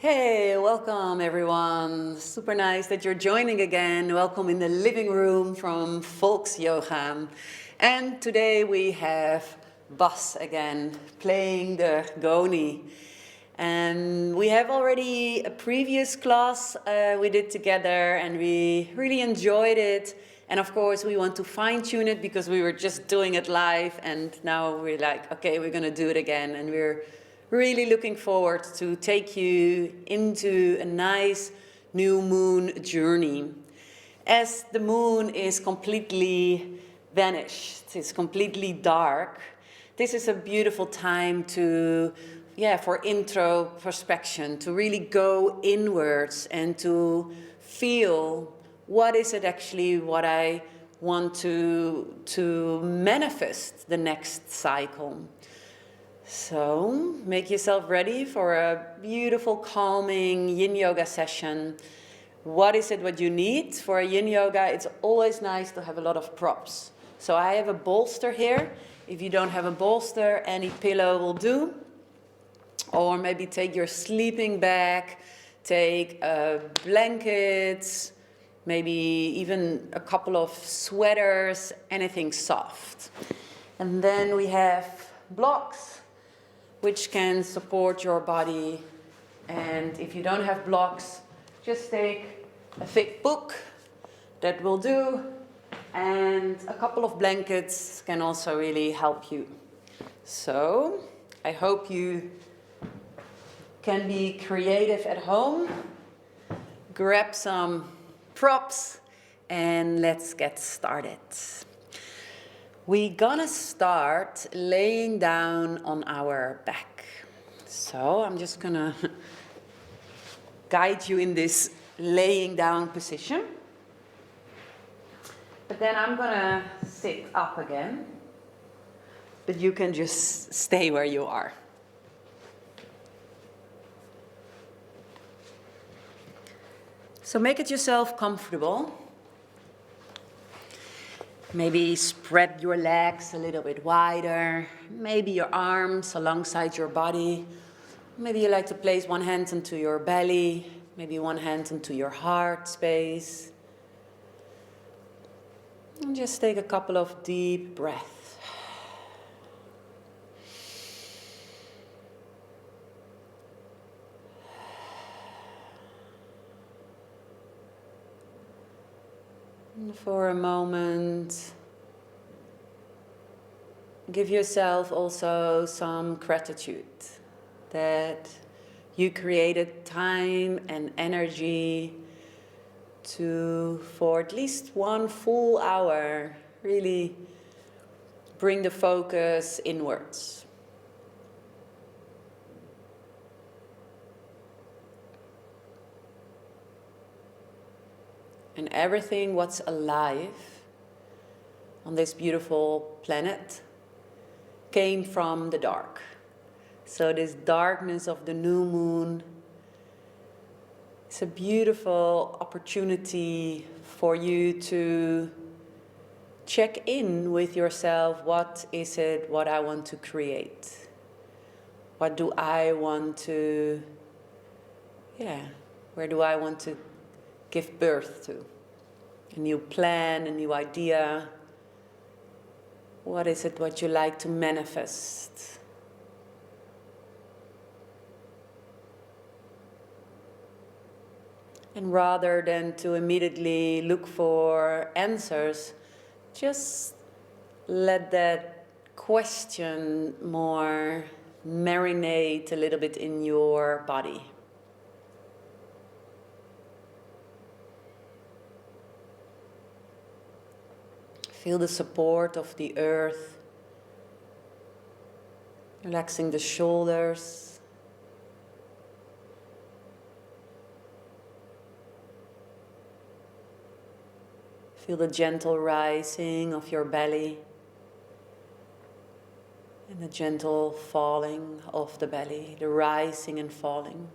Hey, welcome everyone. Super nice that you're joining again. Welcome in the living room from Volks Yoga. And today we have Bas again playing the Ngoni. And we have already a previous class we did together and we really enjoyed it. And of course we want to fine tune it because we were just doing it live and now we're like, okay, we're gonna do it again, and we're really looking forward to take you into a nice new moon journey. As the moon is completely vanished, it's completely dark, this is a beautiful time to, for introspection, to really go inwards and to feel what is it actually what I want to manifest the next cycle. So make yourself ready for a beautiful, calming Yin Yoga session. What is it what you need for a Yin Yoga? It's always nice to have a lot of props. So I have a bolster here. If you don't have a bolster, any pillow will do. Or maybe take your sleeping bag, take blankets, maybe even a couple of sweaters, anything soft. And then we have blocks which can support your body. And if you don't have blocks, just take a thick book, that will do. And a couple of blankets can also really help you. So I hope you can be creative at home. Grab some props and let's get started. We're gonna start laying down on our back. So I'm just gonna guide you in this laying down position. But then I'm gonna sit up again. But you can just stay where you are. So make it yourself comfortable. Maybe spread your legs a little bit wider, maybe your arms alongside your body. Maybe you like to place one hand into your belly, maybe one hand into your heart space. And just take a couple of deep breaths. And for a moment, give yourself also some gratitude that you created time and energy to, for at least 1 full hour, really bring the focus inwards. And everything what's alive on this beautiful planet came from the dark. So this darkness of the new moon is a beautiful opportunity for you to check in with yourself. What is it what I want to create? What do I want to, where do I want to give birth to? A new plan, a new idea. What is it what you like to manifest? And rather than to immediately look for answers, just let that question more marinate a little bit in your body. Feel the support of the earth, relaxing the shoulders. Feel the gentle rising of your belly and the gentle falling of the belly, the rising and falling.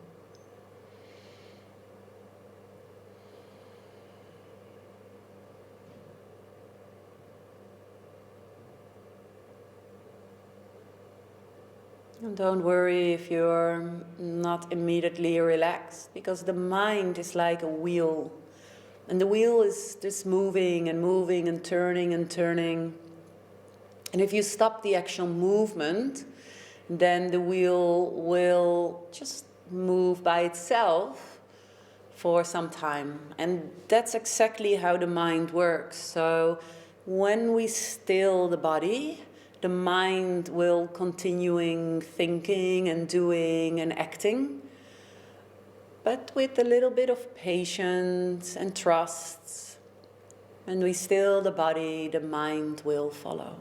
And don't worry if you're not immediately relaxed, because the mind is like a wheel. And the wheel is just moving and moving and turning and turning. And if you stop the actual movement, then the wheel will just move by itself for some time. And that's exactly how the mind works. So when we still the body, the mind will continuing thinking and doing and acting, but with a little bit of patience and trust. When we still the body, the mind will follow.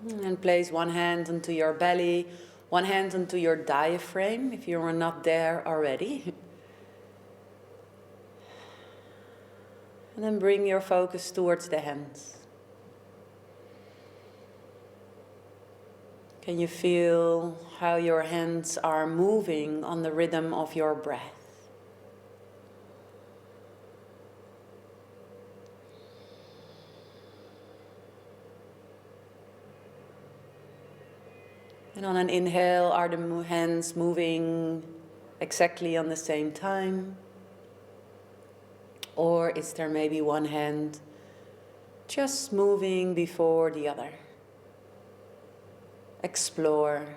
And place one hand onto your belly, one hand onto your diaphragm if you are not there already. And then bring your focus towards the hands. Can you feel how your hands are moving on the rhythm of your breath? And on an inhale, are the hands moving exactly on the same time? Or is there maybe one hand just moving before the other? Explore.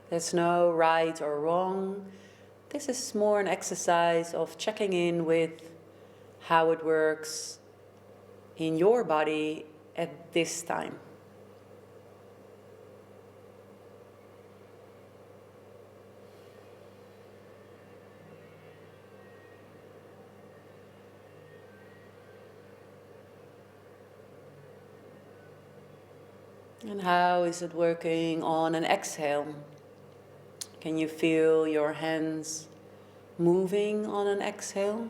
There's no right or wrong. This is more an exercise of checking in with how it works in your body at this time. And how is it working on an exhale? Can you feel your hands moving on an exhale?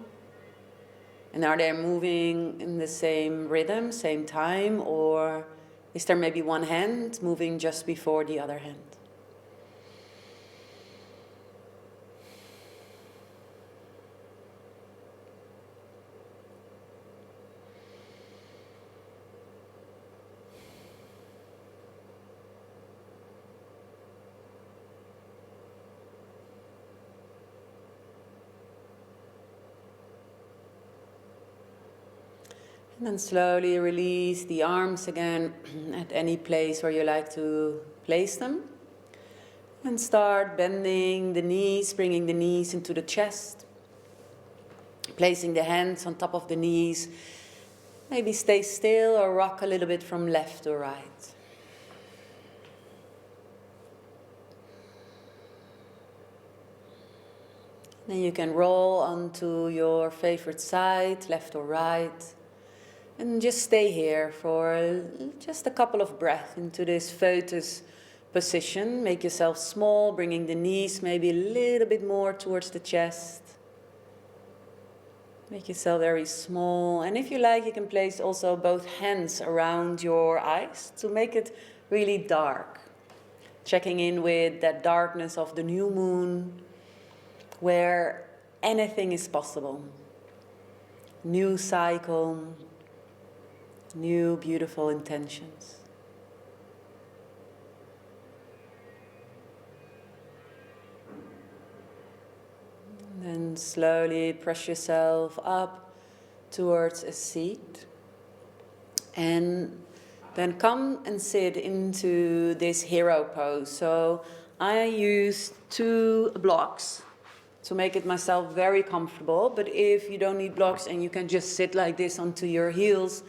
And are they moving in the same rhythm, same time? Or is there maybe one hand moving just before the other hand? And then slowly release the arms again at any place where you like to place them. And start bending the knees, bringing the knees into the chest. Placing the hands on top of the knees. Maybe stay still or rock a little bit from left to right. Then you can roll onto your favorite side, left or right. And just stay here for just a couple of breaths into this lotus position. Make yourself small, bringing the knees maybe a little bit more towards the chest. Make yourself very small. And if you like, you can place also both hands around your eyes to make it really dark. Checking in with that darkness of the new moon, where anything is possible. New cycle. New beautiful intentions. And then slowly press yourself up towards a seat. And then come and sit into this hero pose. So I use 2 blocks to make it myself very comfortable. But if you don't need blocks and you can just sit like this onto your heels,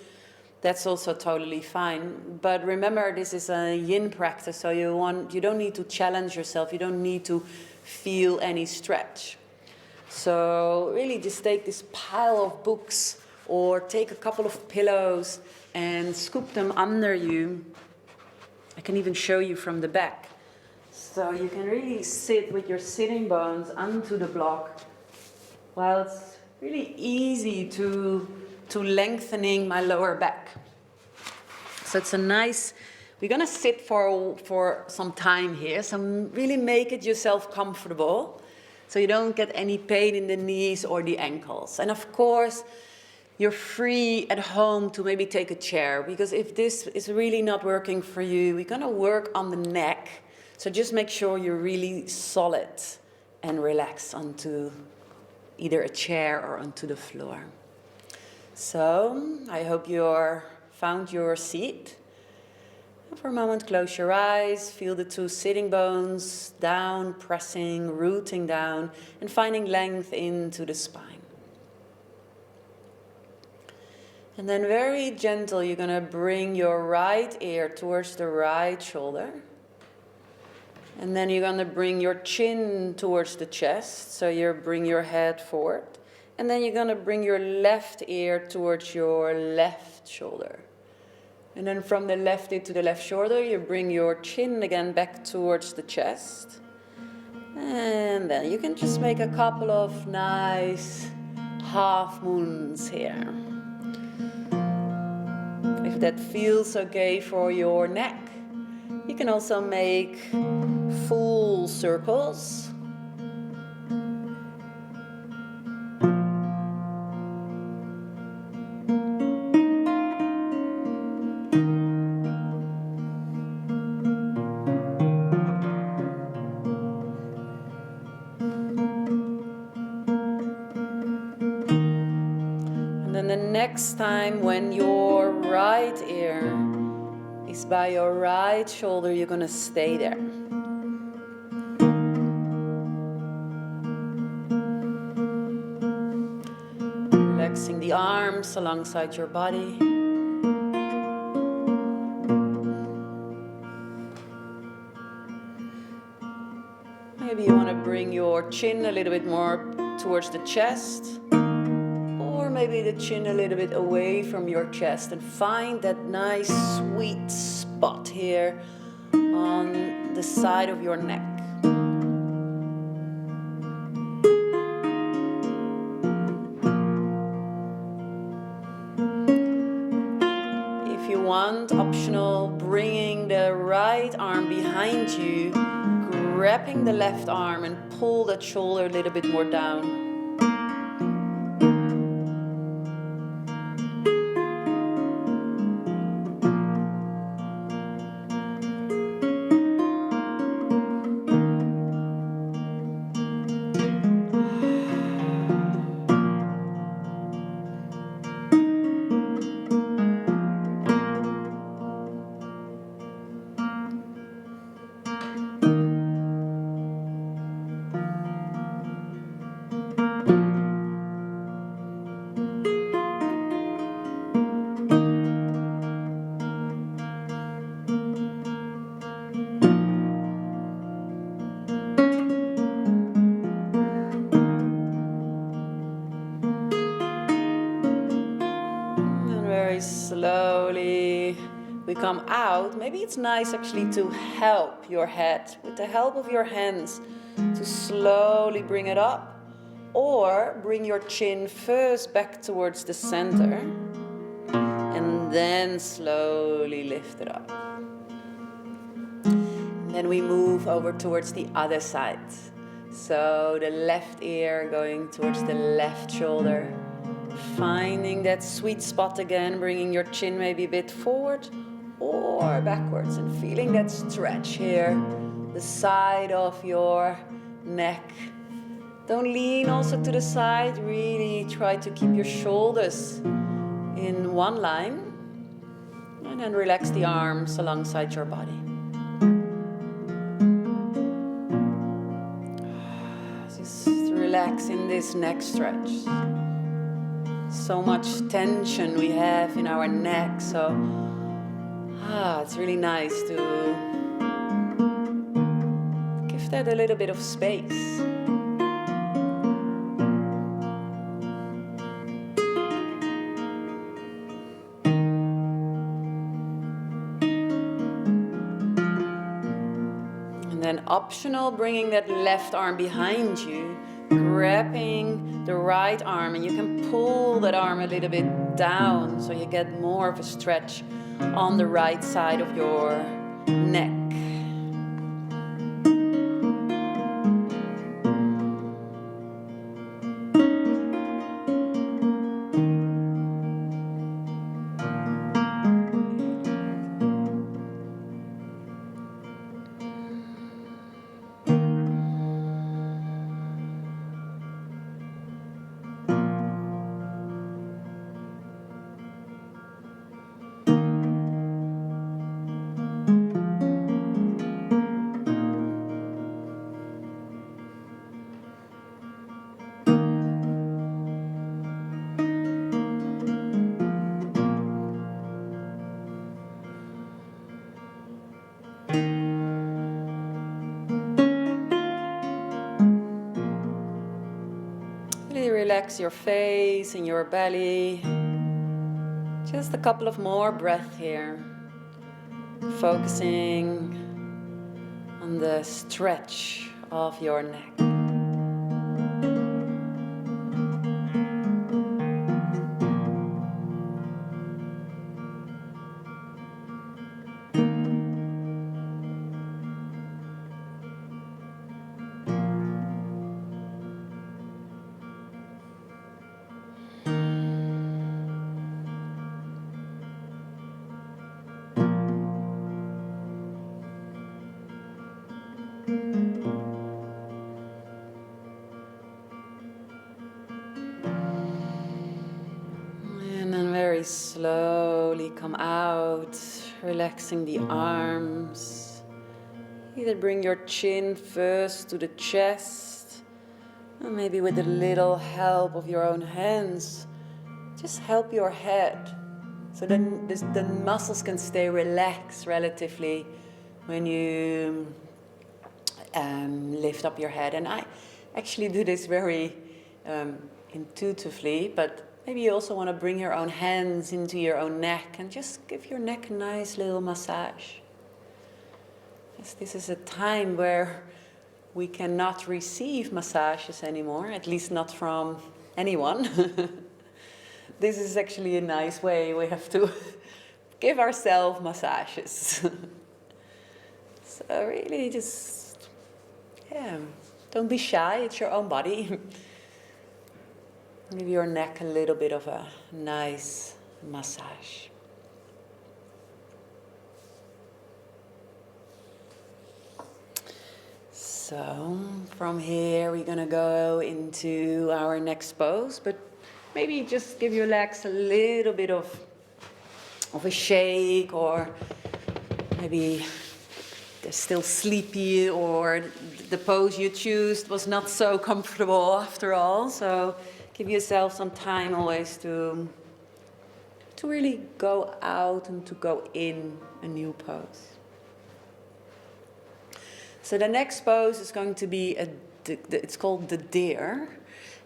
that's also totally fine. But remember, this is a yin practice, so you don't need to challenge yourself. You don't need to feel any stretch. So really just take this pile of books or take a couple of pillows and scoop them under you. I can even show you from the back. So you can really sit with your sitting bones onto the block, while it's really easy to lengthening my lower back. So it's a nice, we're gonna sit for some time here, so really make it yourself comfortable so you don't get any pain in the knees or the ankles. And of course, you're free at home to maybe take a chair, because if this is really not working for you, we're gonna work on the neck. So just make sure you're really solid and relaxed onto either a chair or onto the floor. So I hope you're found your seat. For a moment, close your eyes, feel the two sitting bones down, pressing, rooting down, and finding length into the spine. And then very gentle, you're gonna bring your right ear towards the right shoulder. And then you're gonna bring your chin towards the chest, so you bring your head forward. And then you're gonna bring your left ear towards your left shoulder. And then from the left ear to the left shoulder, you bring your chin again back towards the chest. And then you can just make a couple of nice half moons here. If that feels okay for your neck, you can also make full circles. The next time when your right ear is by your right shoulder, you're gonna stay there. Relaxing the arms alongside your body. Maybe you wanna bring your chin a little bit more towards the chest. Maybe the chin a little bit away from your chest, and find that nice sweet spot here on the side of your neck. If you want, optional, bringing the right arm behind you, grabbing the left arm and pull that shoulder a little bit more down. Slowly we come out. Maybe it's nice actually to help your head with the help of your hands to slowly bring it up, or bring your chin first back towards the center and then slowly lift it up. And then we move over towards the other side. So the left ear going towards the left shoulder. Finding that sweet spot again, bringing your chin maybe a bit forward or backwards, and feeling that stretch here, the side of your neck. Don't lean also to the side, really try to keep your shoulders in one line, and then relax the arms alongside your body. Just relax in this neck stretch. So much tension we have in our neck, so it's really nice to give that a little bit of space. And then optional, bringing that left arm behind you, grabbing the right arm, and you can pull that arm a little bit down so you get more of a stretch on the right side of your neck. relax your face and your belly. Just a couple of more breaths here. Focusing on the stretch of your neck. And then very slowly come out, relaxing the arms. Either bring your chin first to the chest, or maybe with a little help of your own hands, just help your head. So then the muscles can stay relaxed relatively when you lift up your head. And I actually do this very intuitively, but maybe you also want to bring your own hands into your own neck and just give your neck a nice little massage. Yes, this is a time where we cannot receive massages anymore, at least not from anyone. This is actually a nice way. We have to give ourselves massages. So really just, don't be shy, it's your own body. Give your neck a little bit of a nice massage. So from here we're gonna go into our next pose, but maybe just give your legs a little bit of a shake, or maybe they're still sleepy, or the pose you choose was not so comfortable after all. So give yourself some time always to really go out and to go in a new pose. So the next pose is going to be it's called the deer,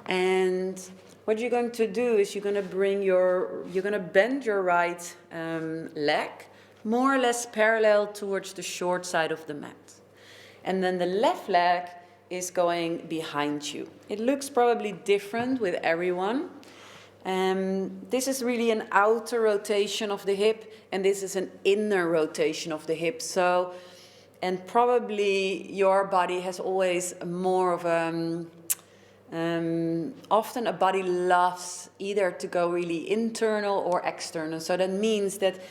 and what you're going to do is you're going to bend your right leg more or less parallel towards the short side of the mat, and then the left leg is going behind you. It looks probably different with everyone. This is really an outer rotation of the hip, and this is an inner rotation of the hip. So. And probably your body has always more of often a body loves either to go really internal or external. So that means that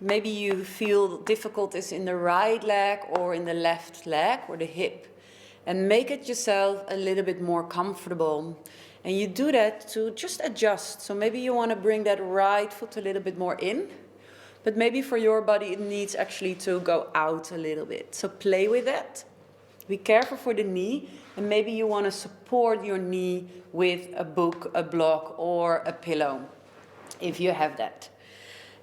maybe you feel difficulties in the right leg or in the left leg or the hip. And make it yourself a little bit more comfortable. And you do that to just adjust. So maybe you want to bring that right foot a little bit more in. But maybe for your body it needs actually to go out a little bit. So play with that. Be careful for the knee. And maybe you want to support your knee with a book, a block, or a pillow, if you have that.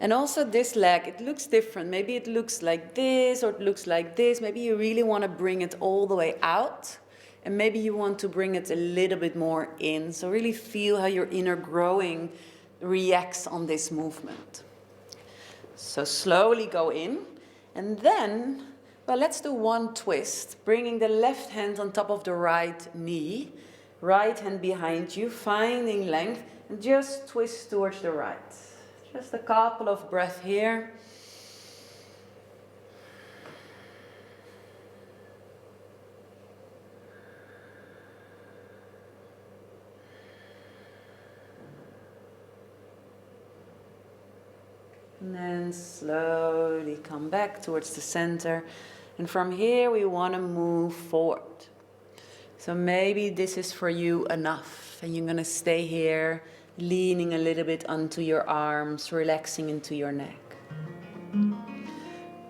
And also this leg, it looks different. Maybe it looks like this, or it looks like this. Maybe you really want to bring it all the way out. And maybe you want to bring it a little bit more in. So really feel how your inner growing reacts on this movement. So slowly go in, and then, well, let's do one twist, bringing the left hand on top of the right knee, right hand behind you, finding length, and just twist towards the right. Just a couple of breaths here. And then slowly come back towards the center. And from here we want to move forward. So maybe this is for you enough. And you're going to stay here, leaning a little bit onto your arms, relaxing into your neck.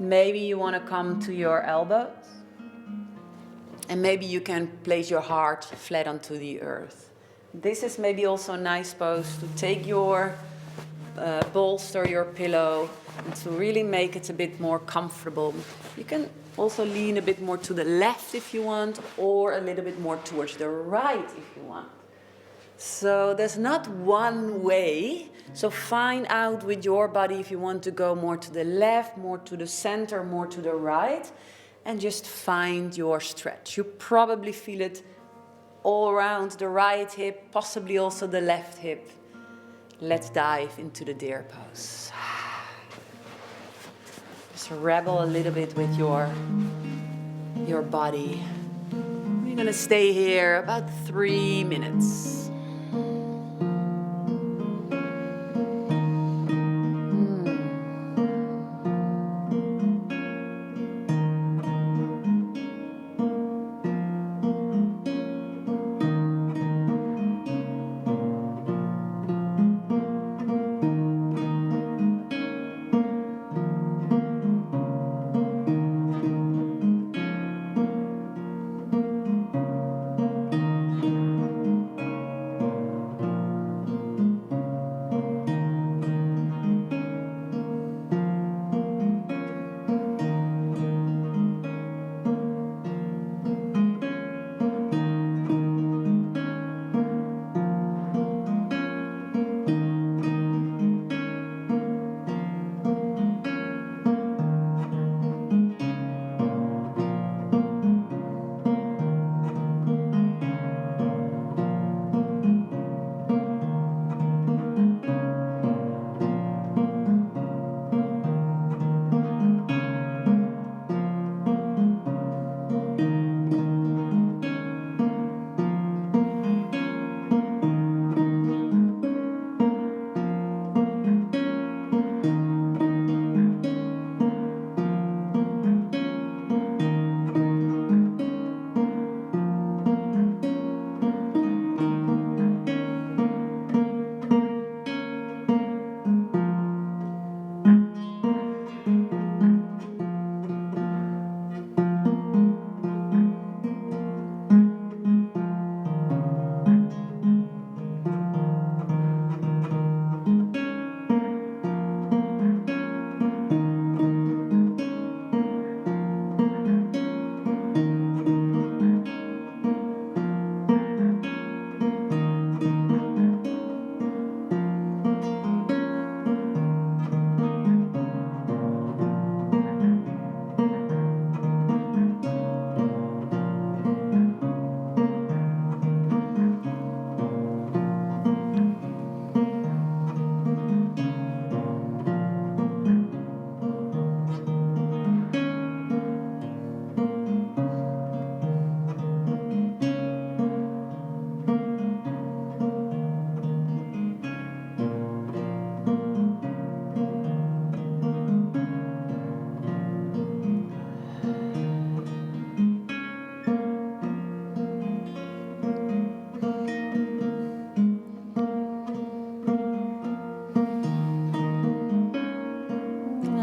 Maybe you want to come to your elbows. And maybe you can place your heart flat onto the earth. This is maybe also a nice pose to take your bolster, your pillow, and to really make it a bit more comfortable. You can also lean a bit more to the left if you want, or a little bit more towards the right if you want. So there's not one way. So find out with your body if you want to go more to the left, more to the center, more to the right, and just find your stretch. You probably feel it all around the right hip, possibly also the left hip. Let's dive into the deer pose. Just rebel a little bit with your body. We're gonna stay here about 3 minutes.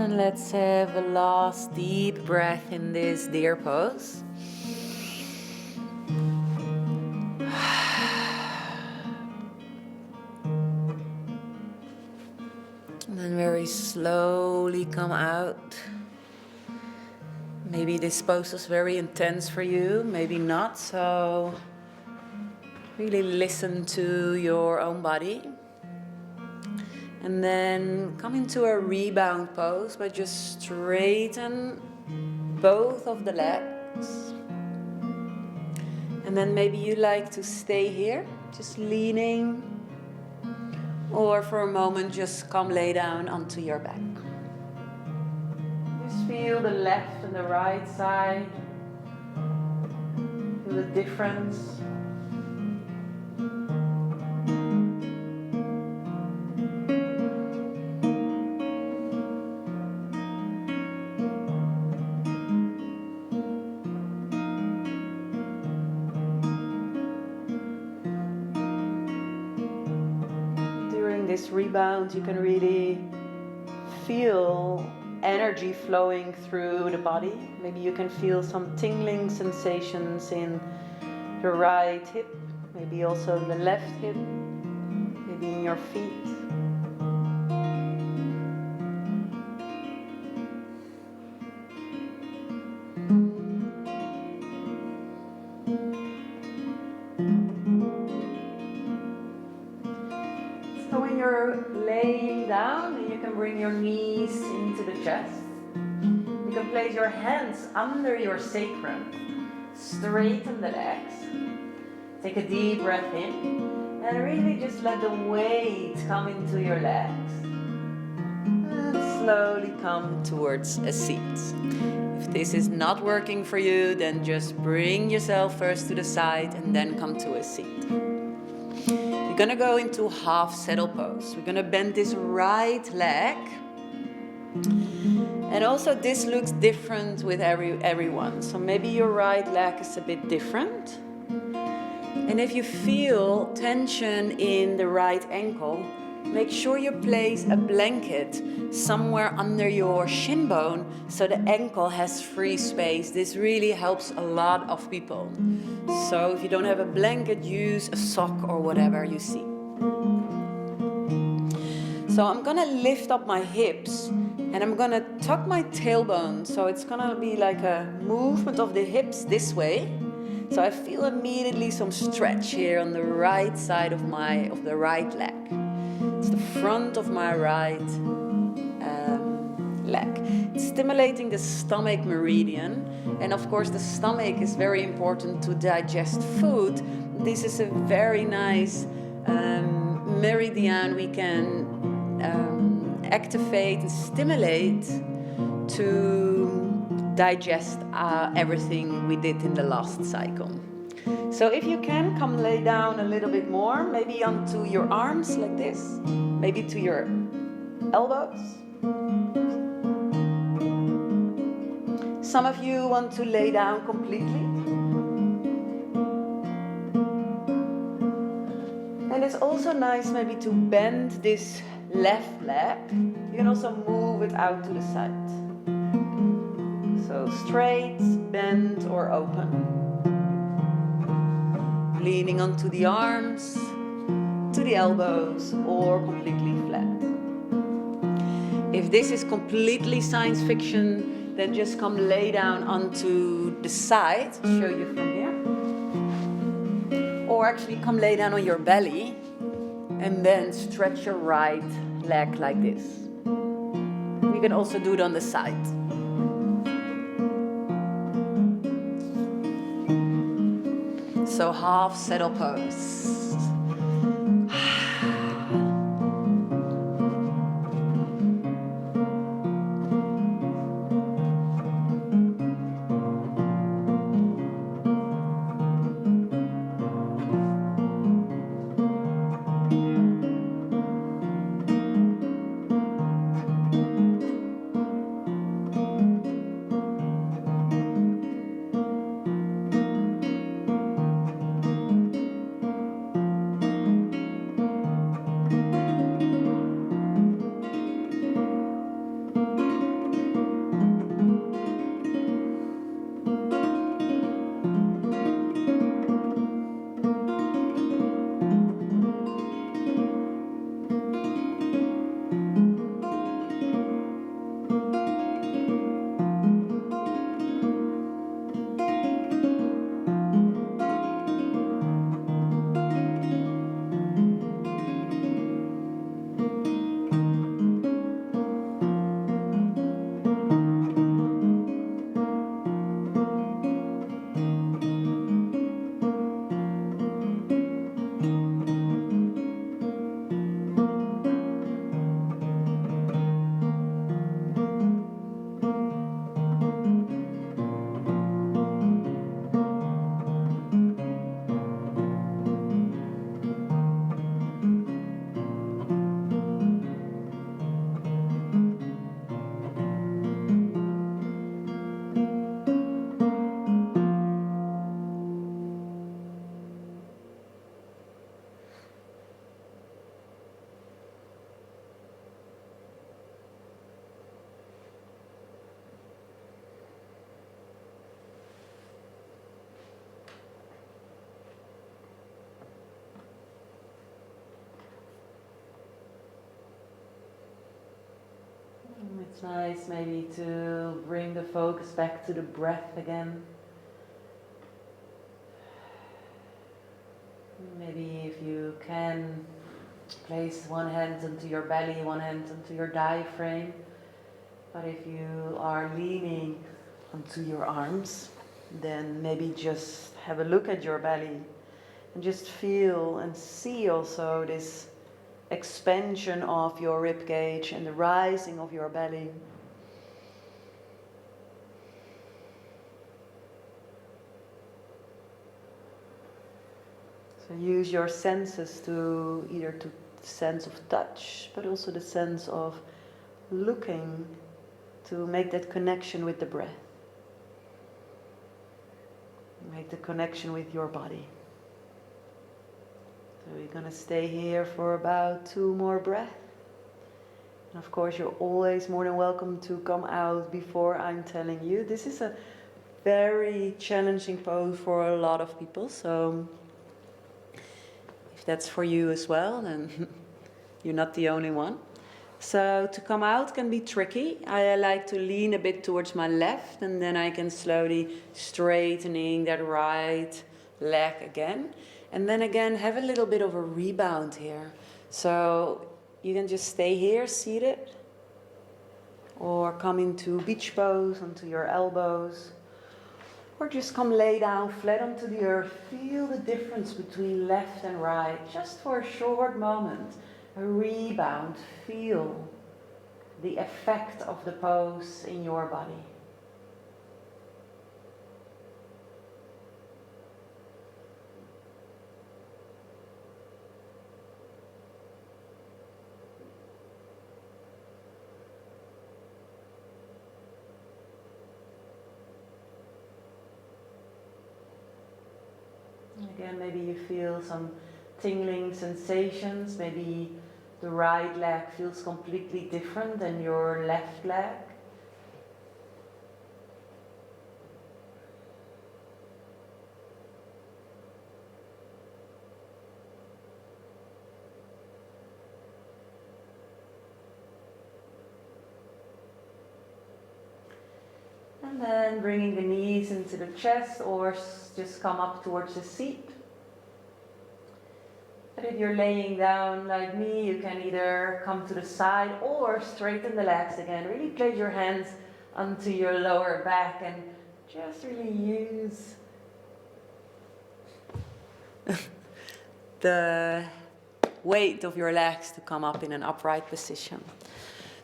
And let's have a last deep breath in this deer pose. And then very slowly come out. Maybe this pose is very intense for you, maybe not, so really listen to your own body. And then come into a rebound pose, but just straighten both of the legs. And then maybe you like to stay here, just leaning, or for a moment just come lay down onto your back. Just feel the left and the right side, feel the difference. This rebound, you can really feel energy flowing through the body. Maybe you can feel some tingling sensations in the right hip, maybe also the left hip, maybe in your feet. bring your knees into the chest. You can place your hands under your sacrum. Straighten the legs. Take a deep breath in. And really just let the weight come into your legs. And slowly come towards a seat. If this is not working for you, then just bring yourself first to the side and then come to a seat. We're gonna go into half saddle pose. We're gonna bend this right leg. And also this looks different with everyone. So maybe your right leg is a bit different. And if you feel tension in the right ankle, make sure you place a blanket somewhere under your shin bone so the ankle has free space. This really helps a lot of people. So if you don't have a blanket, use a sock or whatever you see. So I'm gonna lift up my hips and I'm gonna tuck my tailbone. So it's gonna be like a movement of the hips this way. So I feel immediately some stretch here on the right side of the right leg. It's the front of my right leg. It's stimulating the stomach meridian. And of course the stomach is very important to digest food. This is a very nice meridian we can activate and stimulate to digest everything we did in the last cycle. So if you can, come lay down a little bit more, maybe onto your arms like this, maybe to your elbows. Some of you want to lay down completely. And it's also nice maybe to bend this left leg. You can also move it out to the side. So straight, bend or open. Leaning onto the arms, to the elbows or completely flat. If this is completely science fiction, then just come lay down onto the side. I'll show you from here. Or actually come lay down on your belly and then stretch your right leg like this. You can also do it on the side. So half saddle pose. It's nice maybe to bring the focus back to the breath again. Maybe if you can, place one hand onto your belly, one hand onto your diaphragm. But if you are leaning onto your arms, then maybe just have a look at your belly and just feel and see also this expansion of your rib cage and the rising of your belly. So use your senses to either to the sense of touch, but also the sense of looking, to make that connection with the breath. Make the connection with your body. So we're going to stay here for about 2 more breaths. And of course, you're always more than welcome to come out before I'm telling you. This is a very challenging pose for a lot of people. So if that's for you as well, then you're not the only one. So to come out can be tricky. I like to lean a bit towards my left, and then I can slowly straightening that right leg again. And then again, have a little bit of a rebound here. So you can just stay here, seated, or come into beach pose, onto your elbows, or just come lay down flat onto the earth. Feel the difference between left and right, just for a short moment. A rebound, feel the effect of the pose in your body. Again, maybe you feel some tingling sensations, maybe the right leg feels completely different than your left leg. And then bringing the knees into the chest, or just come up towards the seat. But if you're laying down like me, you can either come to the side or straighten the legs again. Really place your hands onto your lower back and just really use the weight of your legs to come up in an upright position.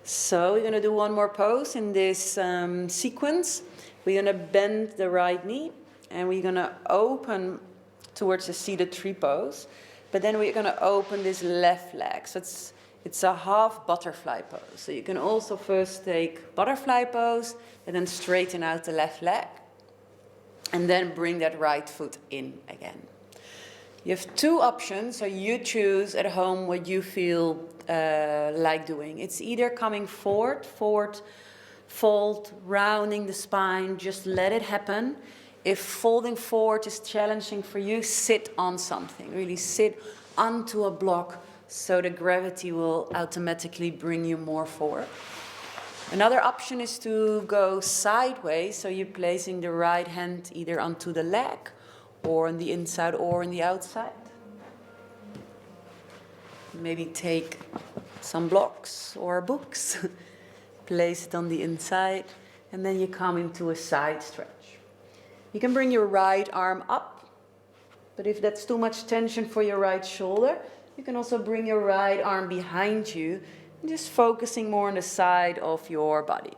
So we're going to do one more pose in this sequence. We're going to bend the right knee and we're going to open towards the seated tree pose. But then we're going to open this left leg. So it's a half butterfly pose. So you can also first take butterfly pose and then straighten out the left leg. And then bring that right foot in again. You have 2 options, so you choose at home what you feel like doing. It's either coming forward, fold, rounding the spine, just let it happen. If folding forward is challenging for you, sit on something. Really sit onto a block so the gravity will automatically bring you more forward. Another option is to go sideways, so you're placing the right hand either onto the leg or on the inside or on the outside. Maybe take some blocks or books, place it on the inside, and then you come into a side stretch. You can bring your right arm up, but if that's too much tension for your right shoulder, you can also bring your right arm behind you, and just focusing more on the side of your body.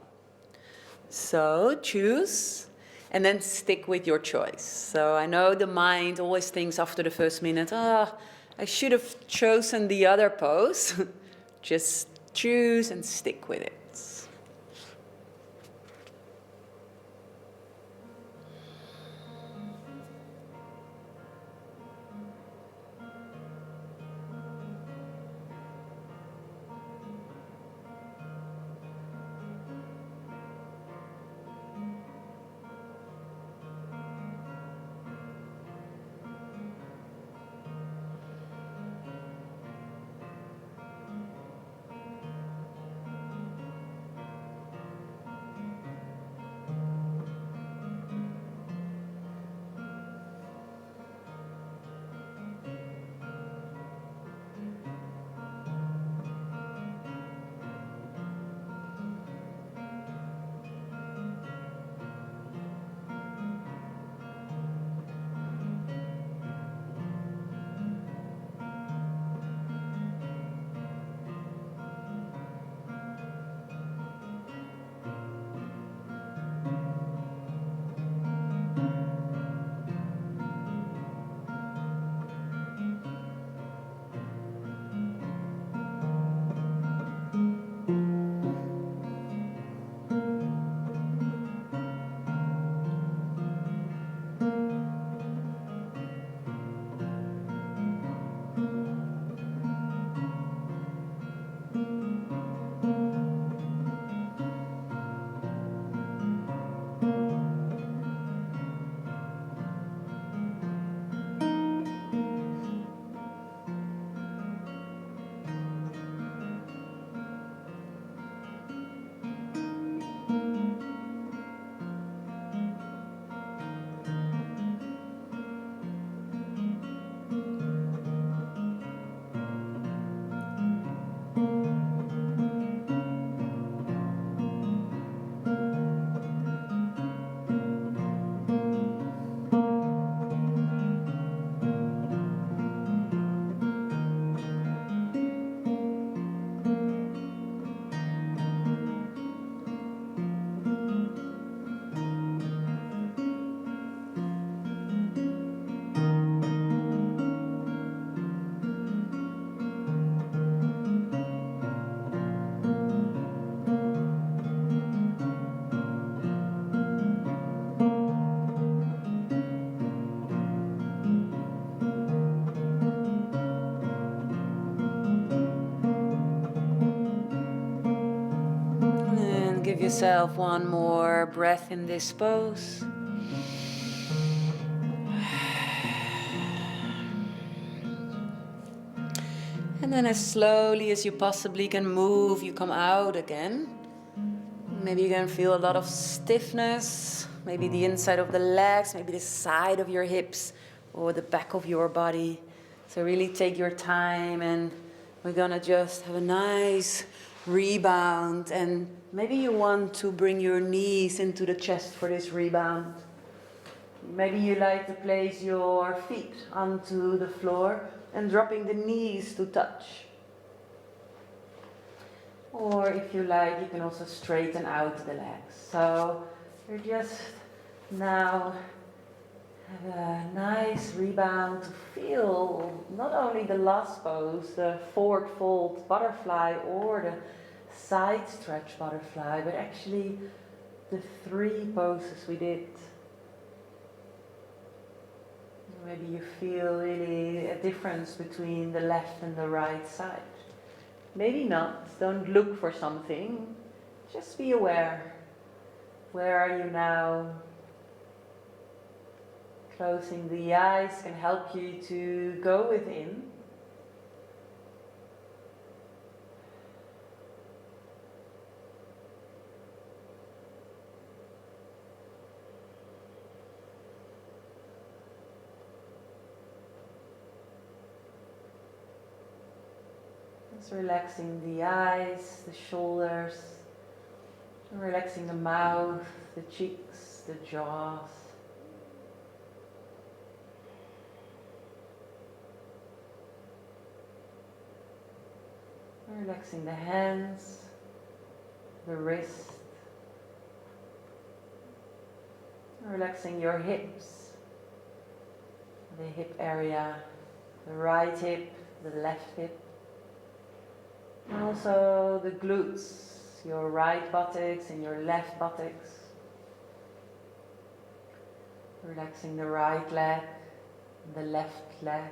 So choose, and then stick with your choice. So I know the mind always thinks after the first minute, I should have chosen the other pose. Just choose and stick with it. Give yourself one more breath in this pose. And then as slowly as you possibly can move, you come out again. Maybe you can feel a lot of stiffness, maybe the inside of the legs, maybe the side of your hips or the back of your body. So really take your time, and we're gonna just have a nice rebound. And maybe you want to bring your knees into the chest for this rebound. Maybe you like to place your feet onto the floor and dropping the knees to touch. Or if you like, you can also straighten out the legs. So you're just now have a nice rebound to feel not only the last pose, the forward fold butterfly or the side stretch butterfly, but actually the 3 poses we did. Maybe you feel really a difference between the left and the right side. Maybe not. Don't look for something. Just be aware. Where are you now? Closing the eyes can help you to go within. Just relaxing the eyes, the shoulders, relaxing the mouth, the cheeks, the jaws. Relaxing the hands, the wrist, relaxing your hips, the hip area, the right hip, the left hip, and also the glutes, your right buttocks and your left buttocks. Relaxing the right leg, the left leg.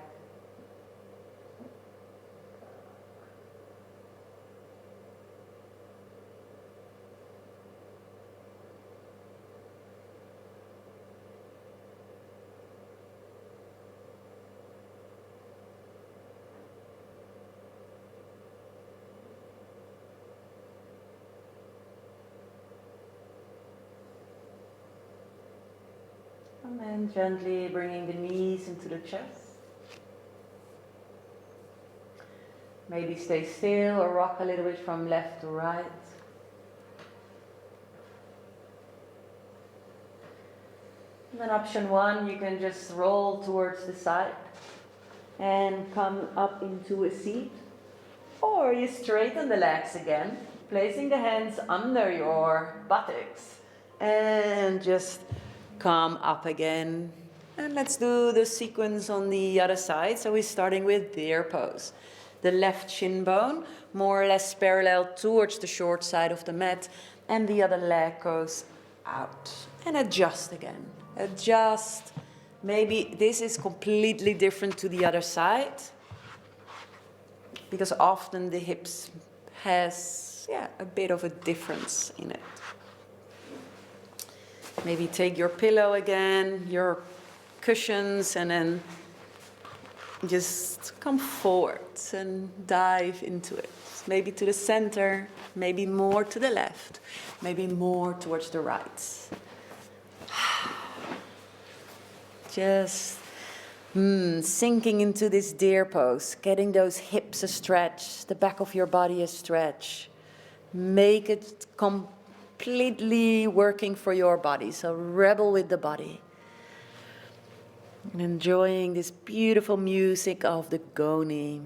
And then gently bringing the knees into the chest. Maybe stay still or rock a little bit from left to right. And then option 1, you can just roll towards the side and come up into a seat. Or you straighten the legs again, placing the hands under your buttocks and just come up again. And let's do the sequence on the other side. So we're starting with deer pose. The left shin bone more or less parallel towards the short side of the mat, and the other leg goes out. And adjust again. Adjust. Maybe this is completely different to the other side, because often the hips has a bit of a difference in it. Maybe take your pillow again, your cushions, and then just come forward and dive into it. Maybe to the center, maybe more to the left, maybe more towards the right. Just sinking into this deer pose, getting those hips a stretch, the back of your body a stretch. Make it completely working for your body. So rebel with the body. And enjoying this beautiful music of the Ngoni.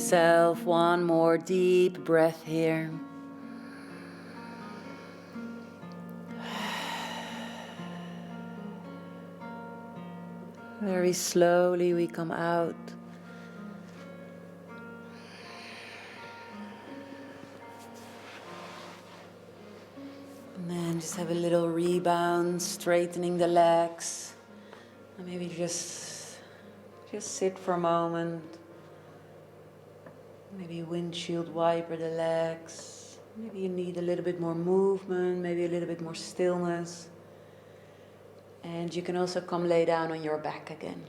yourself one more deep breath here. Very slowly we come out. And then just have a little rebound, straightening the legs. And maybe just sit for a moment. Maybe windshield wiper the legs. Maybe you need a little bit more movement, maybe a little bit more stillness. And you can also come lay down on your back again.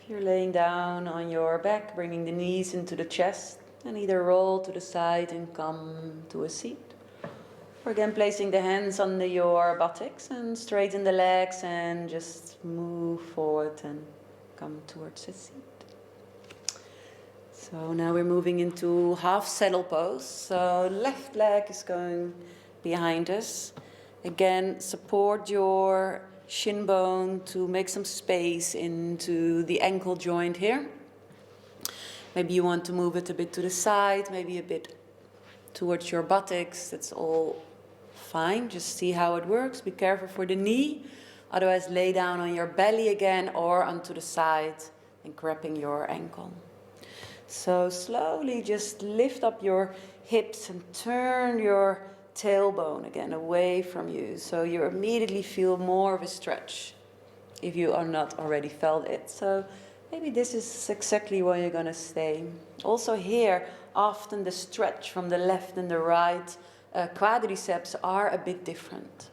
If you're laying down on your back, bringing the knees into the chest, and either roll to the side and come to a seat. Or again, placing the hands under your buttocks and straighten the legs and just move forward and come towards a seat. So now we're moving into half saddle pose. So left leg is going behind us. Again, support your shin bone to make some space into the ankle joint here. Maybe you want to move it a bit to the side, maybe a bit towards your buttocks. That's all fine. Just see how it works. Be careful for the knee. Otherwise, lay down on your belly again or onto the side and grabbing your ankle. So slowly just lift up your hips and turn your tailbone again away from you. So you immediately feel more of a stretch if you are not already felt it. So maybe this is exactly where you're going to stay. Also here, often the stretch from the left and the right quadriceps are a bit different.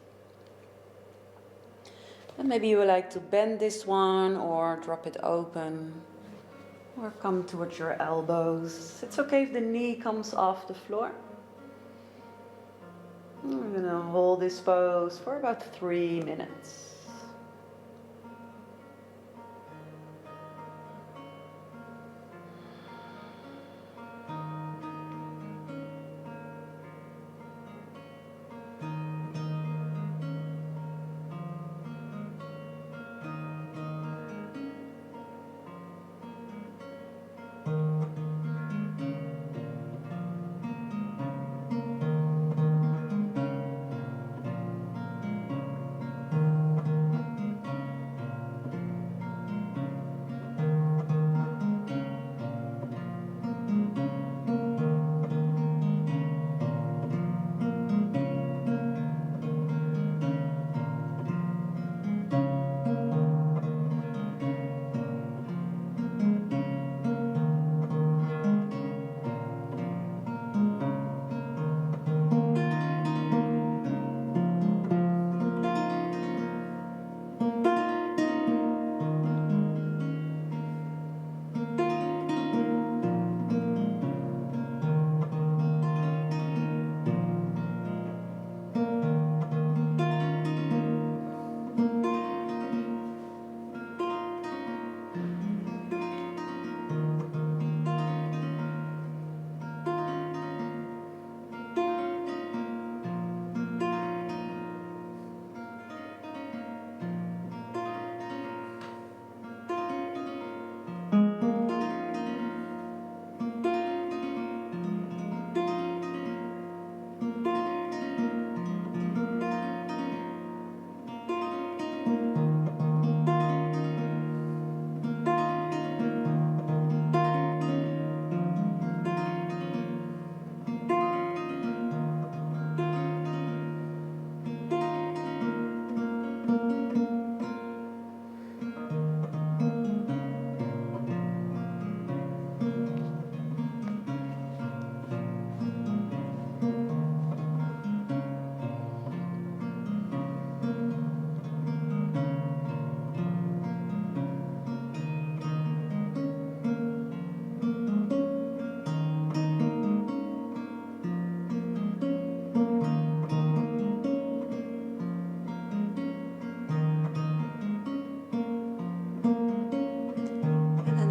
And maybe you would like to bend this one or drop it open or come towards your elbows. It's okay if the knee comes off the floor. We're going to hold this pose for about 3 minutes.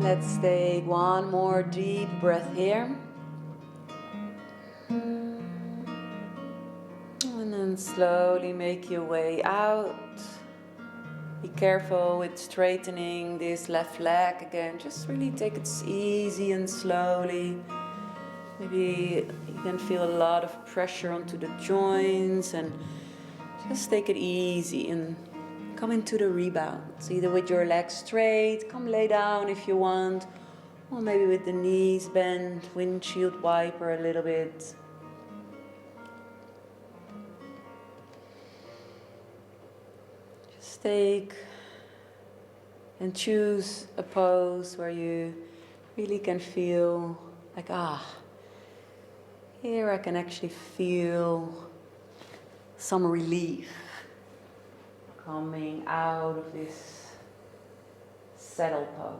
Let's take one more deep breath here. And then slowly make your way out. Be careful with straightening this left leg again. Just really take it easy and slowly. Maybe you can feel a lot of pressure onto the joints, and just take it easy and come into the rebound. So either with your legs straight, come lay down if you want, or maybe with the knees bent, windshield wiper a little bit. Just take and choose a pose where you really can feel like, here I can actually feel some relief coming out of this settle pose.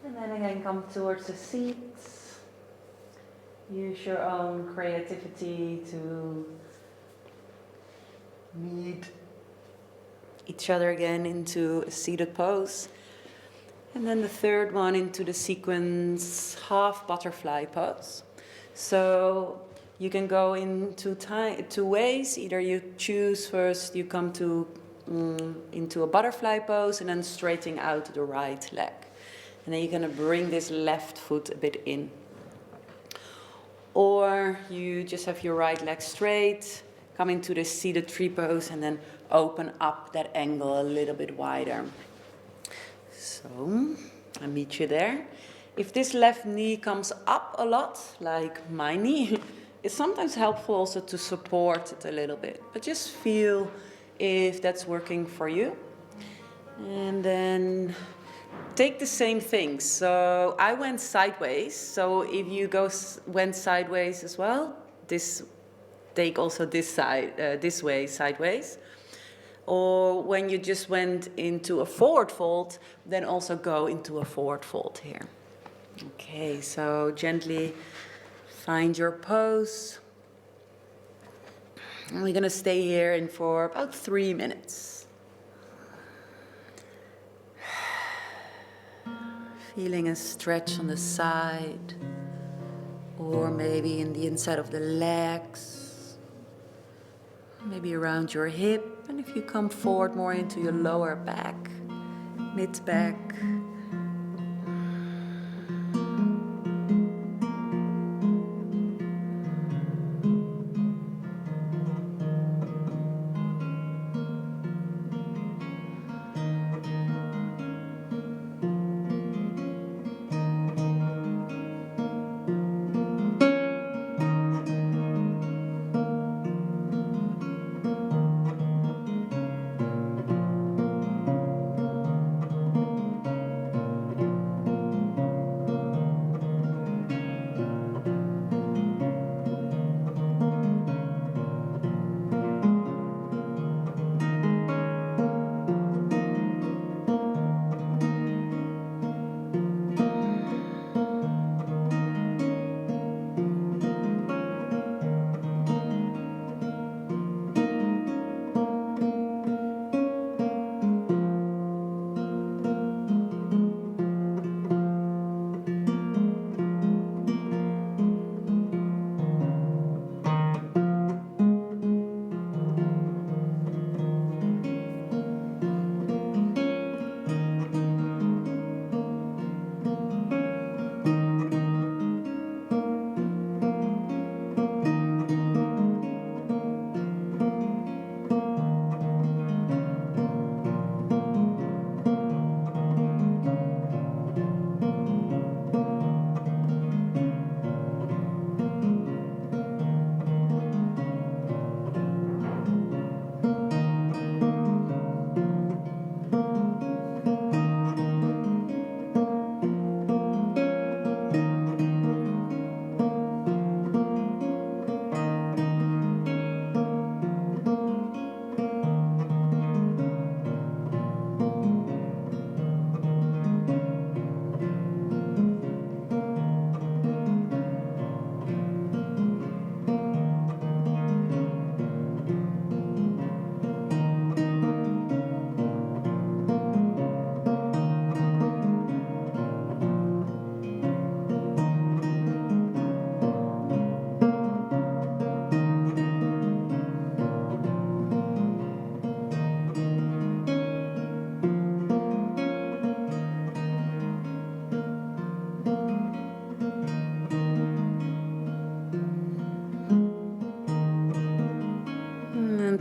And then again, come towards the seat. Use your own creativity to meet each other again into a seated pose. And then the third one into the sequence half butterfly pose. So you can go into two ways. Either you choose first, you come to into a butterfly pose and then straightening out the right leg. And then you're going to bring this left foot a bit in. Or you just have your right leg straight, come into the seated tree pose, and then open up that angle a little bit wider. So, I meet you there. If this left knee comes up a lot, like my knee, it's sometimes helpful also to support it a little bit. But just feel if that's working for you. And then take the same thing. So I went sideways. So if you went sideways as well, take also this side, this way sideways. Or when you just went into a forward fold, then also go into a forward fold here. Okay, so gently find your pose. And we're going to stay here for about 3 minutes. Feeling a stretch on the side, or maybe in the inside of the legs, maybe around your hip, and if you come forward more into your lower back, mid-back.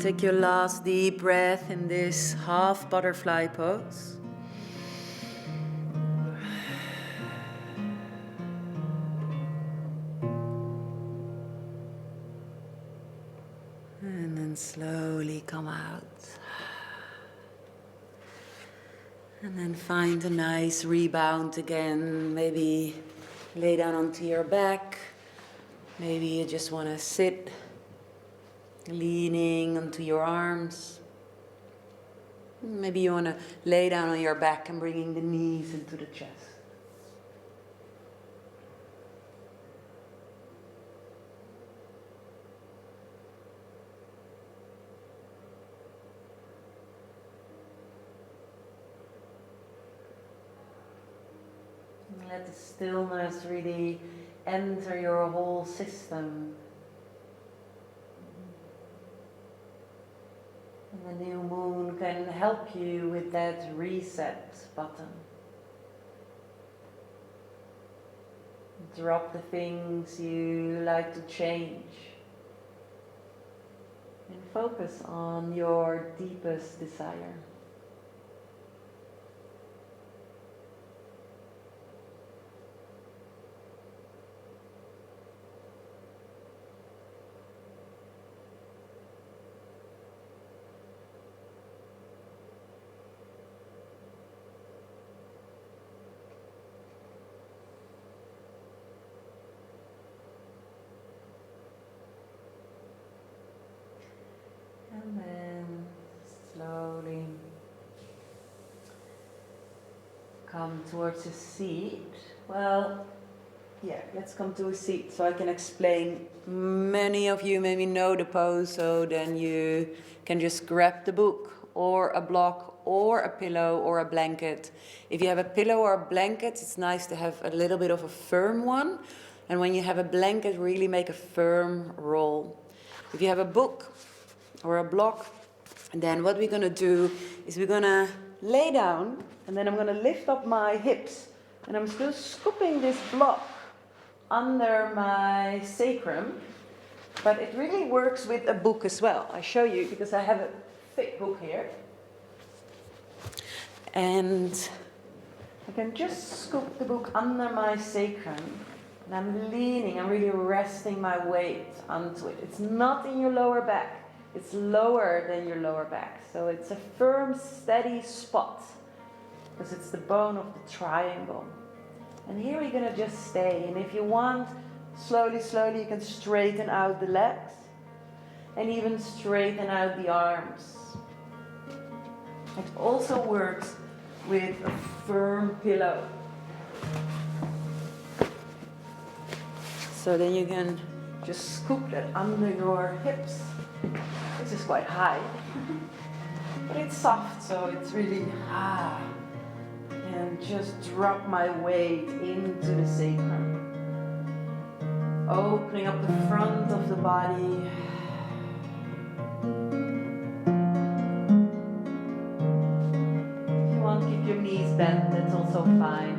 take your last deep breath in this half butterfly pose. And then slowly come out. And then find a nice rebound again. Maybe lay down onto your back. Maybe you just want to sit, leaning onto your arms. Maybe you want to lay down on your back and bringing the knees into the chest. Let the stillness really enter your whole system. And the new moon can help you with that reset button. Drop the things you like to change. And focus on your deepest desire. And then slowly come towards a seat. Well, yeah, let's come to a seat so I can explain. Many of you maybe know the pose, so then you can just grab the book or a block or a pillow or a blanket. If you have a pillow or a blanket, it's nice to have a little bit of a firm one. And when you have a blanket, really make a firm roll. If you have a book or a block, then what we're going to do is we're going to lay down, and then I'm going to lift up my hips, and I'm still scooping this block under my sacrum, but it really works with a book as well. I show you because I have a thick book here, and I can just scoop the book under my sacrum, and I'm leaning, I'm really resting my weight onto it. It's not in your lower back. It's lower than your lower back. So it's a firm, steady spot because it's the bone of the triangle. And here we're going to just stay. And if you want, slowly, you can straighten out the legs and even straighten out the arms. It also works with a firm pillow. So then you can just scoop that under your hips. This is quite high, but it's soft, so it's really and just drop my weight into the sacrum, opening up the front of the body. If you want, keep your knees bent, that's also fine.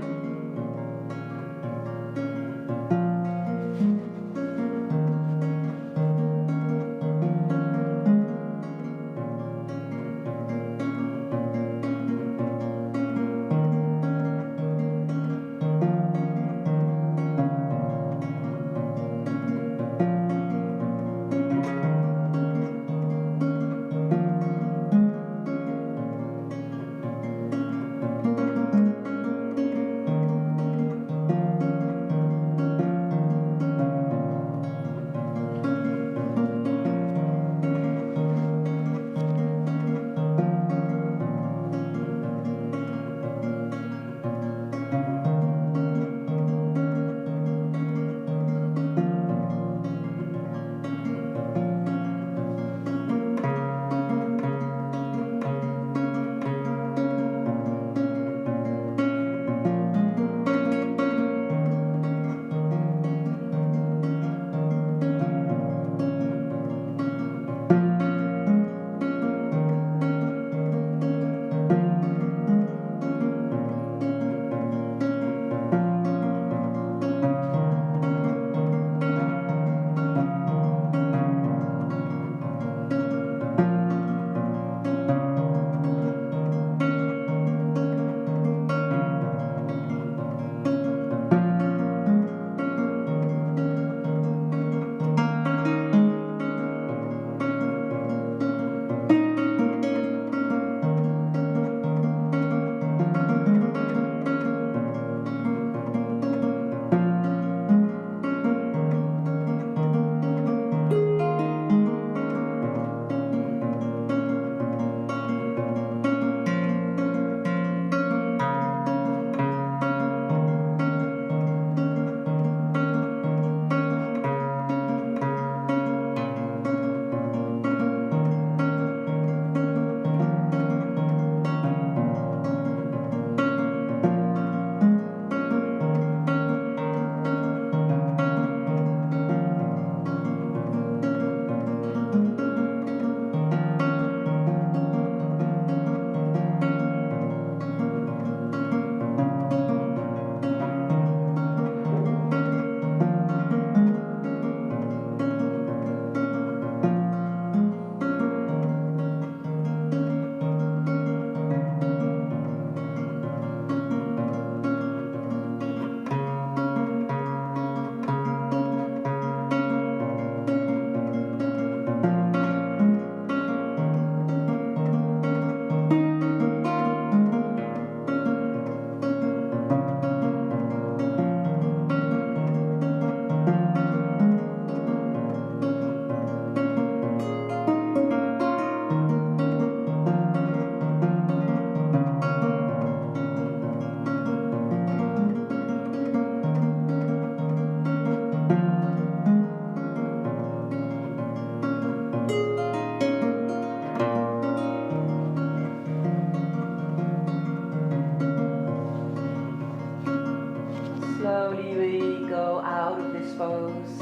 pose.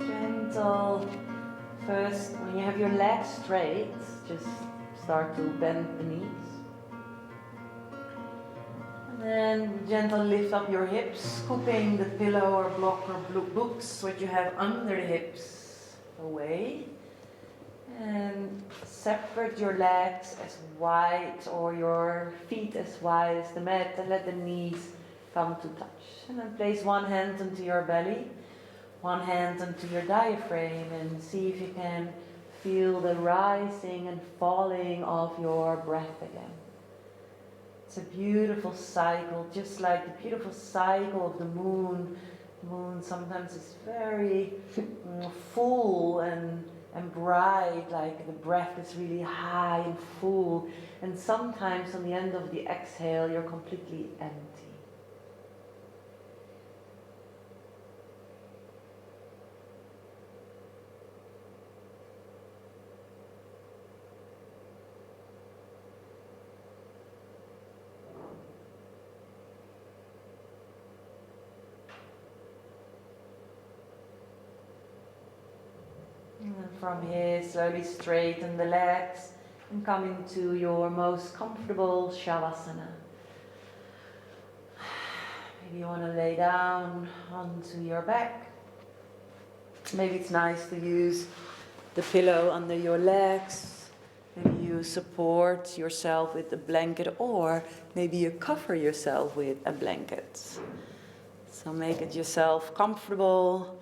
Gentle. First, when you have your legs straight, just start to bend the knees. And then gentle lift up your hips, scooping the pillow or block or books what you have under the hips away. And separate your legs as wide or your feet as wide as the mat and let the knees come to touch. And then place one hand onto your belly, one hand onto your diaphragm, and see if you can feel the rising and falling of your breath again. It's a beautiful cycle, just like the beautiful cycle of the moon. The moon sometimes is very full and bright, like the breath is really high and full. And sometimes on the end of the exhale, you're completely empty. And from here, slowly straighten the legs and come into your most comfortable Shavasana. Maybe you want to lay down onto your back. Maybe it's nice to use the pillow under your legs. Maybe you support yourself with a blanket, or maybe you cover yourself with a blanket. So make it yourself comfortable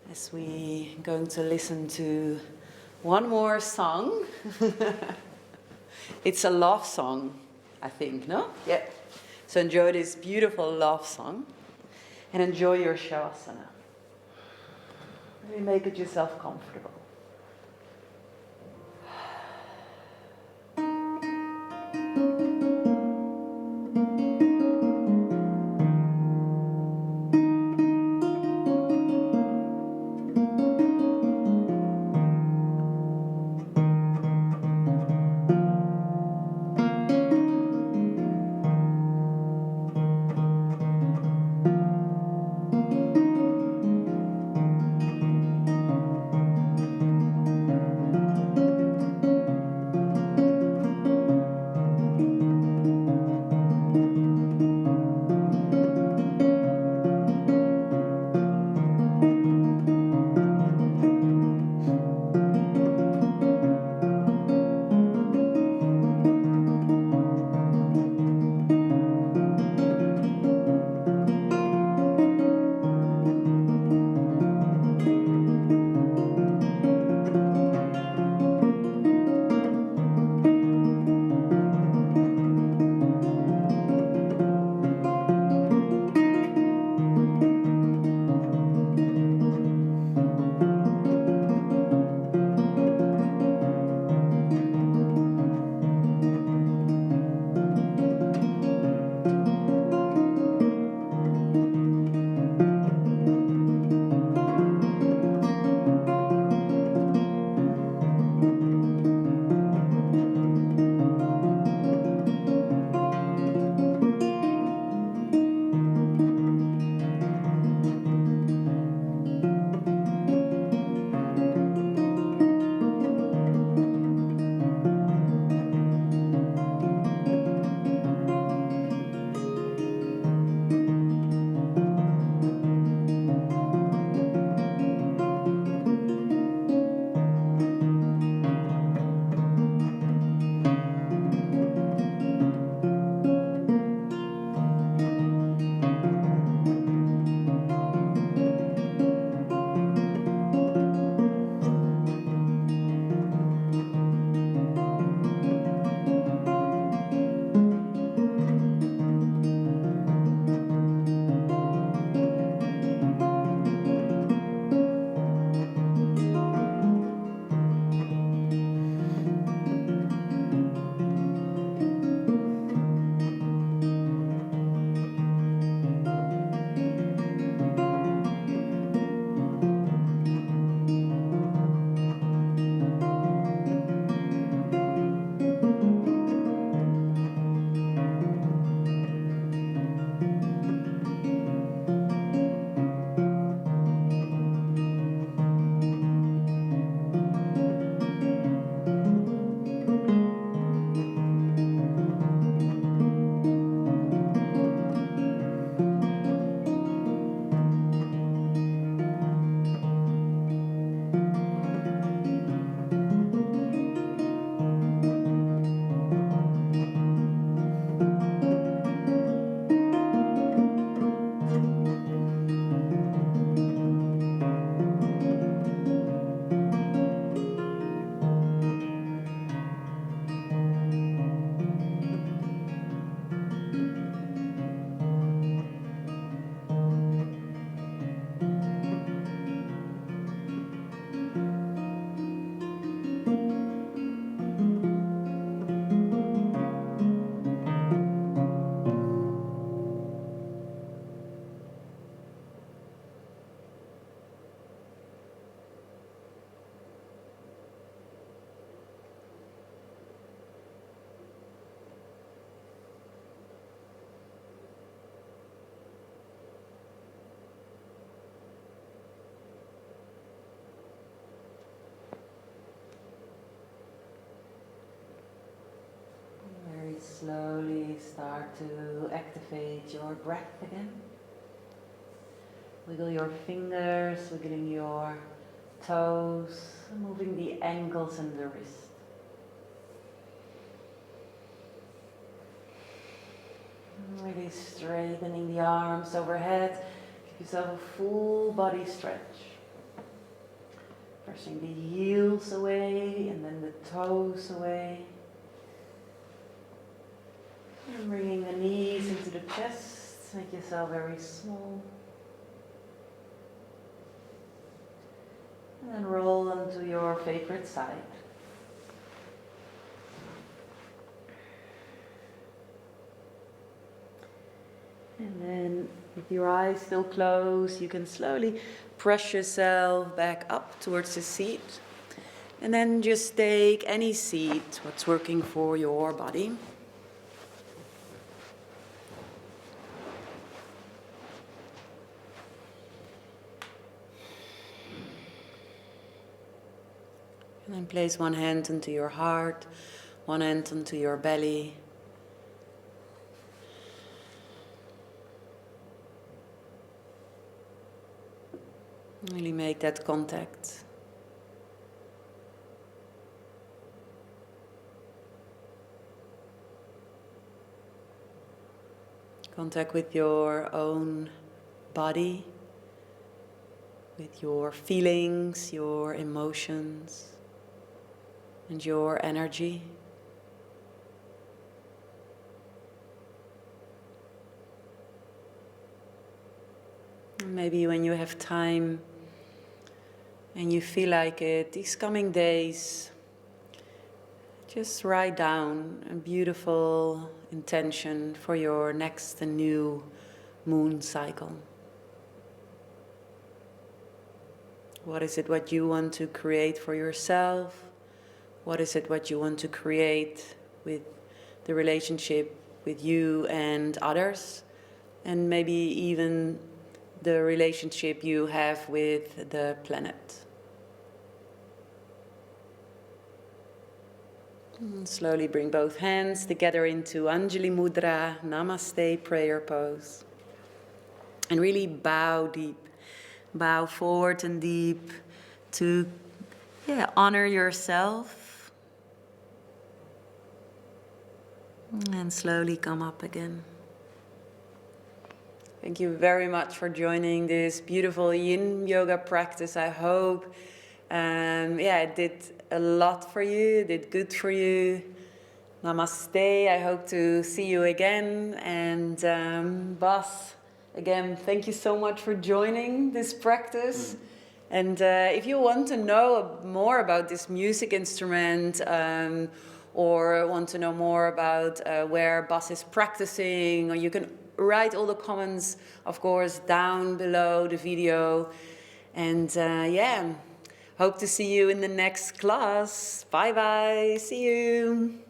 as we going to listen to one more song. It's a love song, I think, no? Yeah. So enjoy this beautiful love song and enjoy your Shavasana. Maybe make it yourself comfortable. slowly start to activate your breath again. Wiggle your fingers, wiggling your toes, moving the ankles and the wrist. Really straightening the arms overhead. Give yourself a full body stretch. Pressing the heels away and then the toes away. And bringing the knees into the chest. Make yourself very small. And then roll onto your favorite side. And then with your eyes still closed, you can slowly press yourself back up towards the seat. And then just take any seat, what's working for your body. And then place one hand onto your heart, one hand onto your belly. Really make that contact. Contact with your own body, with your feelings, your emotions, and your energy. And maybe when you have time and you feel like it, these coming days, just write down a beautiful intention for your next and new moon cycle. What is it what you want to create for yourself? What is it what you want to create with the relationship with you and others? And maybe even the relationship you have with the planet. And slowly bring both hands together into Anjali Mudra, Namaste prayer pose. And really bow deep. Bow forward and deep to honor yourself. And slowly come up again. Thank you very much for joining this beautiful Yin Yoga practice. I hope it did a lot for you, did good for you. Namaste. I hope to see you again. And Bas, again, thank you so much for joining this practice. And if you want to know more about this music instrument or want to know more about where Bas is practicing, or you can write all the comments, of course, down below the video. And hope to see you in the next class. Bye bye. See you.